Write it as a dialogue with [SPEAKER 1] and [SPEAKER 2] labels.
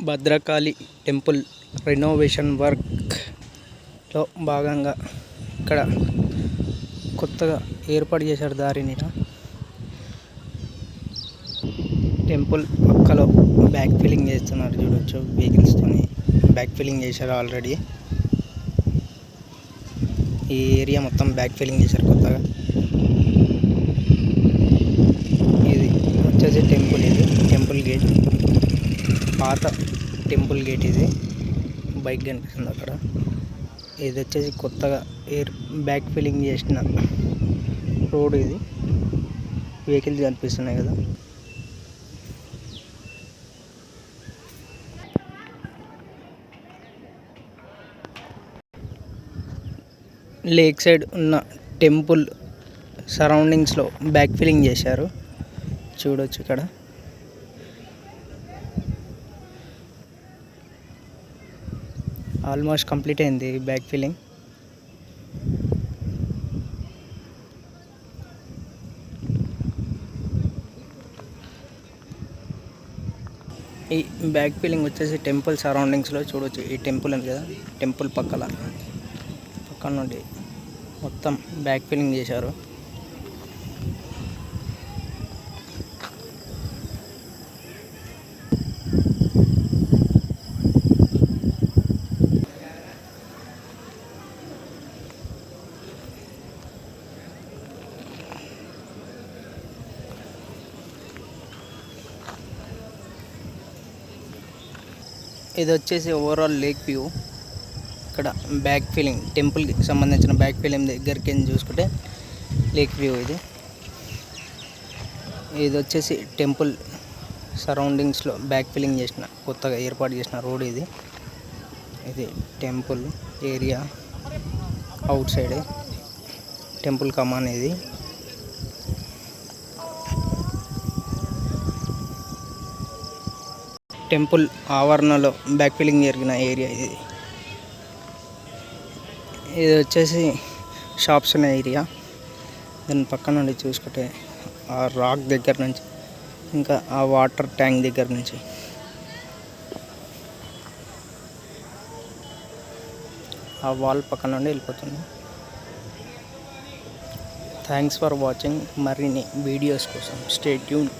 [SPEAKER 1] Bhadrakali temple renovation వర్క్లో భాగంగా ఇక్కడ కొత్తగా ఏర్పాటు చేశారు దారిని. టెంపుల్ పక్కలో బ్యాక్ ఫిల్లింగ్ చేస్తున్నారు, చూడొచ్చు. వెహికల్స్తోని బ్యాక్ ఫిల్లింగ్ చేశారు ఆల్రెడీ. ఈ ఏరియా మొత్తం బ్యాక్ ఫిల్లింగ్ చేశారు కొత్తగా. ఇది వచ్చేసి టెంపుల్, ఇది టెంపుల్ గేట్, పాత టెంపుల్ గేట్. ఇది బైక్ కనిపిస్తుంది అక్కడ. ఇది వచ్చేసి కొత్తగా బ్యాక్ ఫిల్లింగ్ చేసిన రోడ్. ఇది వెహికల్స్ కనిపిస్తున్నాయి కదా. లేక్ సైడ్ ఉన్న టెంపుల్ సరౌండింగ్స్లో బ్యాక్ ఫిల్లింగ్ చేశారు, చూడొచ్చు. ఇక్కడ ఆల్మోస్ట్ కంప్లీట్ అయింది బ్యాక్ ఫిల్లింగ్. ఈ బ్యాక్ ఫిల్లింగ్ వచ్చేసి టెంపుల్ సరౌండింగ్స్లో చూడొచ్చు. ఈ టెంపుల్ ఉంది కదా, టెంపుల్ పక్కన నుండి మొత్తం బ్యాక్ ఫిల్లింగ్ చేశారు. ఇది వచ్చేసి ఓవరాల్ లేక్ వ్యూ. ఇక్కడ బ్యాక్ ఫిల్లింగ్ టెంపుల్కి సంబంధించిన బ్యాక్ ఫిల్లింగ్ దగ్గరికి చూసుకుంటే లేక్ వ్యూ. ఇది వచ్చేసి టెంపుల్ సరౌండింగ్స్లో బ్యాక్ ఫిల్లింగ్ చేసిన కొత్తగా ఏర్పాటు చేసిన రోడ్. ఇది temple area outside temple కమాన్. ఇది టెంపుల్ ఆవరణలో బ్యాక్ ఫిల్లింగ్ జరిగిన ఏరియా. ఇది వచ్చేసి షాప్స్ ఉన్న ఏరియా. దాని పక్క నుండి చూసుకుంటే ఆ రాక్ దగ్గర నుంచి, ఇంకా ఆ వాటర్ ట్యాంక్ దగ్గర నుంచి ఆ వాల్ పక్క నుండి వెళ్ళిపోతుంది. Thanks for watching. మరిన్ని వీడియోస్ కోసం స్టే ట్యూన్.